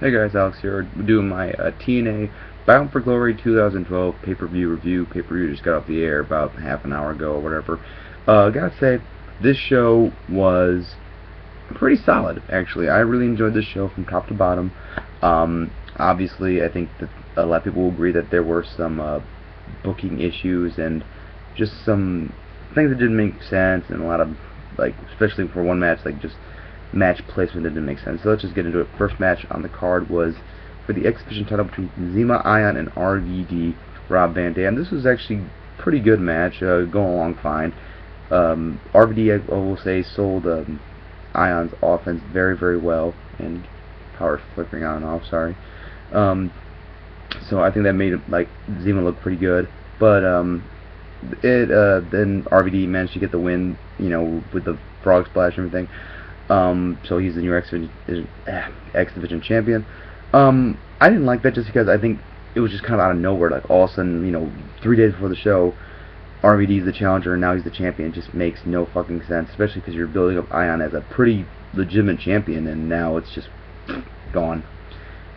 Hey guys, Alex here, doing my TNA Bound for Glory 2012 pay-per-view review. Pay-per-view just got off the air about half an hour ago or whatever. Gotta say, this show was pretty solid, actually. I really enjoyed this show from top to bottom. Obviously, I think that a lot of people will agree that there were some booking issues and just some things that didn't make sense, and a lot of, like, especially for one match, like, just match placement that didn't make sense. So let's just get into it. First match on the card was for the exhibition title between Zema, Ion, and RVD, Rob Van Dam. This was actually a pretty good match, going along fine. RVD, I will say, sold Ion's offense very, very well, and power flickering on and off, sorry. So I think that made like Zema look pretty good, but then RVD managed to get the win, with the frog splash and everything. So he's the new X Division champion. I didn't like that just because I think it was just kind of out of nowhere. Like all of a sudden, 3 days before the show, RVD's the challenger and now he's the champion. It just makes no fucking sense, especially because you're building up Ion as a pretty legitimate champion, and now it's just gone.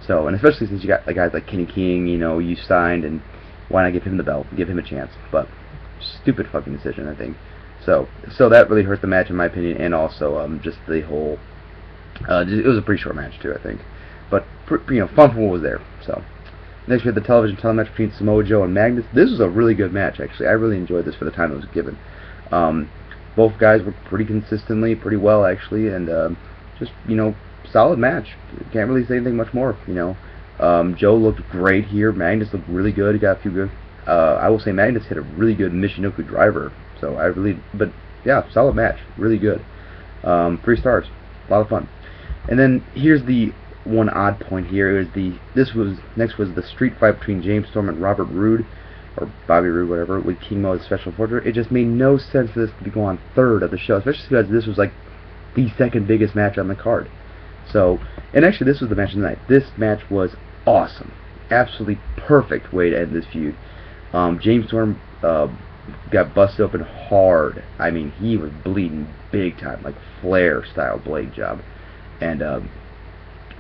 So, and especially since you got like guys like Kenny King, you signed, and why not give him the belt, give him a chance? But stupid fucking decision, I think. So that really hurt the match in my opinion, and also just the whole. It was a pretty short match too, I think, but fun for what was there. So next we had the television title match between Samoa Joe and Magnus. This was a really good match, actually. I really enjoyed this for the time it was given. Both guys were pretty well actually, and just solid match. Can't really say anything much more. Joe looked great here. Magnus looked really good. He got a few good. I will say Magnus hit a really good Michinoku driver. So but yeah, solid match, really good. 3 stars, a lot of fun. And then here's the one odd point here. Next was the street fight between James Storm and Robert Roode, or Bobby Roode, whatever, with King Mo as special enforcer. It just made no sense for this to go on third of the show, especially because this was like the second biggest match on the card. So, and actually this was the match of the night. This match was awesome, absolutely perfect way to end this feud. James Storm got busted open hard. I mean, he was bleeding big time, like Flair style blade job, and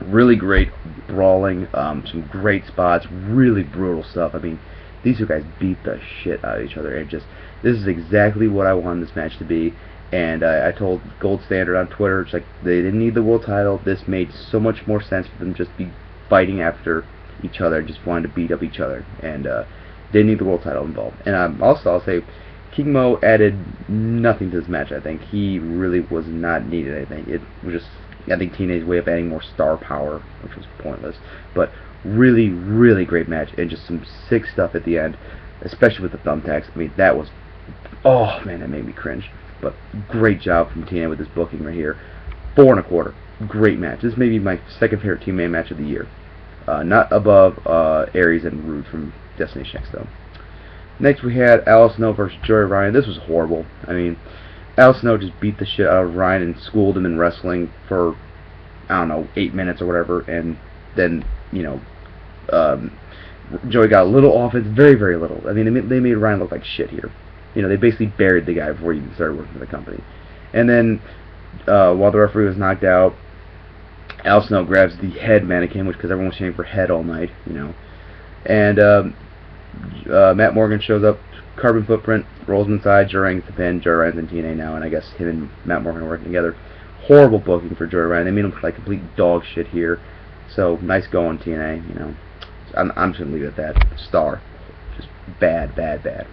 really great brawling, some great spots, really brutal stuff. I mean, these 2 guys beat the shit out of each other, and this is exactly what I wanted this match to be. And I told Gold Standard on Twitter, it's like they didn't need the world title. This made so much more sense for them just be fighting after each other, just wanting to beat up each other, and they need the world title involved. And also, I'll say, King Mo added nothing to this match. I think he really was not needed. I think it was just, I think TNA's way of adding more star power, which was pointless. But really, really great match, and just some sick stuff at the end, especially with the thumbtacks. I mean, that was, oh man, that made me cringe. But great job from TNA with this booking right here. 4 1/4. Great match. This may be my second favorite TNA match of the year. Not above Aries and Roode from Destination X, though. Next we had Al Snow versus Joey Ryan. This was horrible. I mean, Al Snow just beat the shit out of Ryan and schooled him in wrestling for, I don't know, 8 minutes or whatever, and then, Joey got a little offense, very, very little. I mean, they made Ryan look like shit here. They basically buried the guy before he even started working for the company. And then, while the referee was knocked out, Al Snow grabs the head mannequin, because everyone was chanting for head all night, And Matt Morgan shows up, carbon footprint, rolls him inside, Joey Ryan gets the pin. Joey Ryan's in TNA now, and I guess him and Matt Morgan are working together. Horrible booking for Joey Ryan. They made him look like complete dog shit here. So, nice going, TNA, I'm just going to leave it at that. Star. Just bad, bad, bad.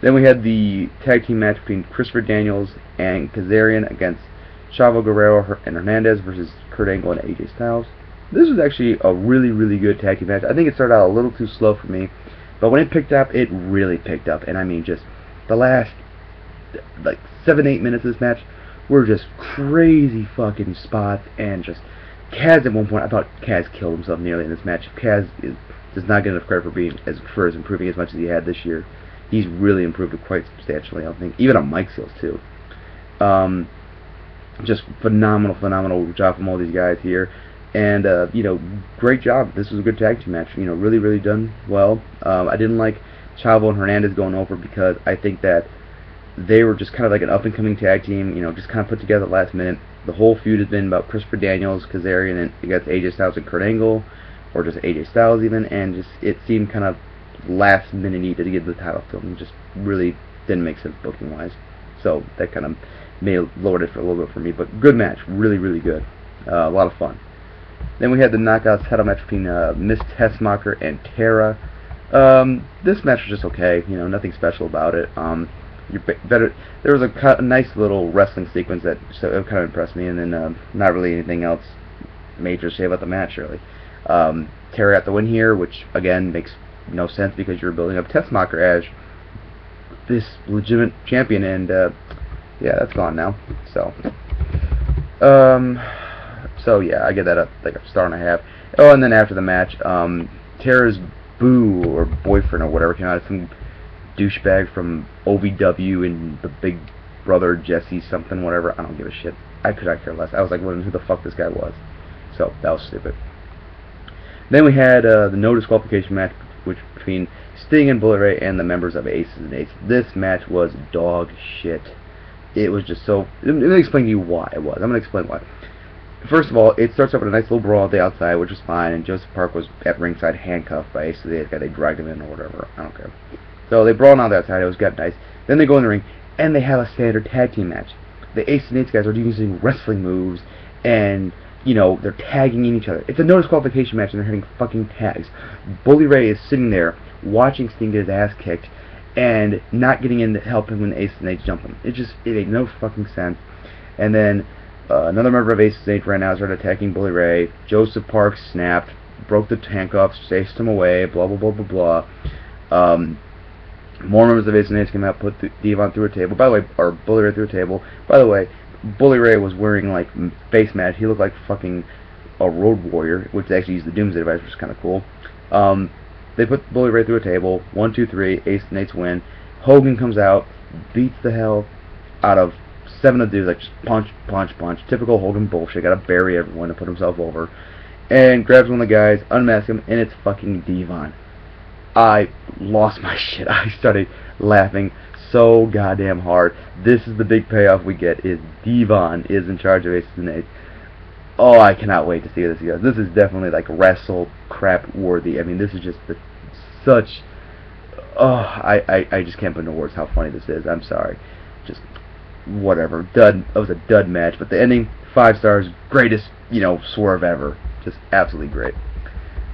Then we had the tag team match between Christopher Daniels and Kazarian against Chavo, Guerrero, and Hernandez versus Kurt Angle and AJ Styles. This was actually a really, really good tag team match. I think it started out a little too slow for me, but when it picked up, it really picked up. And I mean, just the last, like, 7-8 minutes of this match were just crazy fucking spots, and just Kaz at one point, I thought Kaz killed himself nearly in this match. Kaz does not get enough credit for improving as much as he had this year. He's really improved it quite substantially, I think, even on mic skills too. Just phenomenal job from all these guys here, and great job. This was a good tag team match. Really, really done well. I didn't like Chavo and Hernandez going over because I think that they were just kind of like an up and coming tag team. Just kind of put together at the last minute. the whole feud has been about Christopher Daniels, Kazarian, and against AJ Styles and Kurt Angle, or just AJ Styles even, and just it seemed kind of last minute needed to get the title film. Just really didn't make sense booking wise. So that kind of may have lowered it for a little bit for me, but good match, really, really good. A lot of fun. Then we had the Knockouts title match between Miss Tessmacher and Tara. This match was just okay, you know, nothing special about it. Better. There was a nice little wrestling sequence that it kind of impressed me, and then not really anything else major to say about the match really. Tara got the win here, which again makes no sense because you're building up Tessmacher as this legitimate champion, and yeah, that's gone now. So yeah, I get that up like a star and a half. Oh, and then after the match, Tara's boo or boyfriend or whatever came out, some douchebag from OVW and the Big Brother Jesse something whatever. I don't give a shit. I could not care less. I was like wondering who the fuck this guy was. So that was stupid. Then we had the no disqualification match between Sting and Bullet Ray and the members of Aces and Eights. This match was dog shit. It was just so... Let me explain to you why it was. I'm going to explain why. First of all, it starts off with a nice little brawl at the outside, which was fine, and Joseph Park was at ringside handcuffed by Aces and Eights guy. They dragged him in or whatever. I don't care. So they brawl on the outside. It was got nice. Then they go in the ring, and they have a standard tag team match. The Aces and Eights guys are using wrestling moves, and... you know, they're tagging in each other. It's a no disqualification match, and they're hitting fucking tags. Bully Ray is sitting there watching Sting get his ass kicked and not getting in to help him when the Aces and Eights jump him. It made no fucking sense. And then another member of Aces and Eights right now started attacking Bully Ray. Joseph Park snapped, broke the handcuffs, chased him away, blah blah blah blah blah. More members of Aces and Eights came out, put Devon through a table. By the way, or Bully Ray through a table. By the way, Bully Ray was wearing like face mask. He looked like fucking a road warrior, which they actually used the Doomsday device, which is kind of cool. They put Bully Ray through a table. 1, 2, 3. Ace and Eights win. Hogan comes out, beats the hell out of 7 of the dudes, like just punch, punch, punch. Typical Hogan bullshit. Got to bury everyone to put himself over, and grabs one of the guys, unmasks him, and it's fucking Devon. I lost my shit. I started laughing so goddamn hard. This is the big payoff we get, is Devon is in charge of Aces and Eights. Oh, I cannot wait to see this goes. This is definitely like wrestle crap worthy. I mean, this is just such... Oh, I just can't put into words how funny this is. I'm sorry. Just whatever. Dud. That was a dud match, but the ending, 5 stars, greatest, you know, swerve ever. Just absolutely great.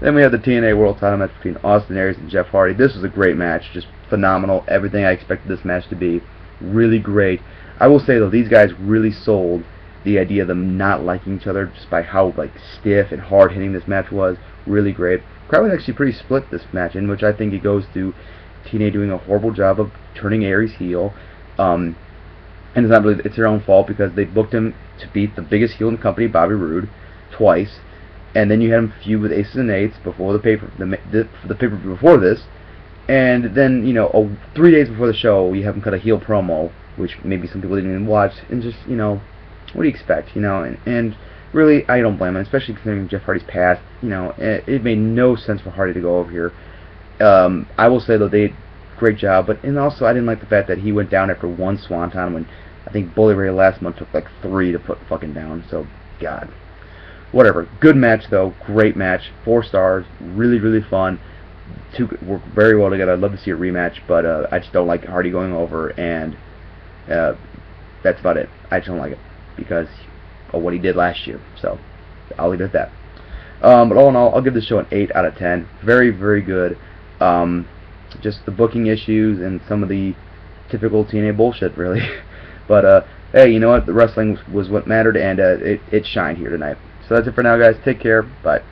Then we have the TNA World Title match between Austin Aries and Jeff Hardy. This was a great match, just phenomenal. Everything I expected this match to be. Really great. I will say though, these guys really sold the idea of them not liking each other just by how like stiff and hard hitting this match was. Really great. Crowd was actually pretty split this match, in which I think it goes to TNA doing a horrible job of turning Aries heel. And it's not really, it's their own fault because they booked him to beat the biggest heel in the company, Bobby Roode, twice. And then you had him feud with Aces and Eights before the paper before this, and then 3 days before the show you have him cut a heel promo, which maybe some people didn't even watch, and just what do you expect, and really I don't blame him, especially considering Jeff Hardy's past. It made no sense for Hardy to go over here. I will say though they did a great job, and also I didn't like the fact that he went down after 1 swanton when I think Bully Ray last month took like 3 to put fucking down. So God. Whatever. Good match though. Great match. 4 stars. Really, really fun. 2 work very well together. I'd love to see a rematch, but I just don't like Hardy going over, and that's about it. I just don't like it because of what he did last year. So I'll leave it at that. But all in all, I'll give this show an 8 out of 10. Very, very good. Just the booking issues and some of the typical TNA bullshit, really. But hey, you know what? The wrestling was what mattered, and it shined here tonight. So that's it for now, guys. Take care. Bye.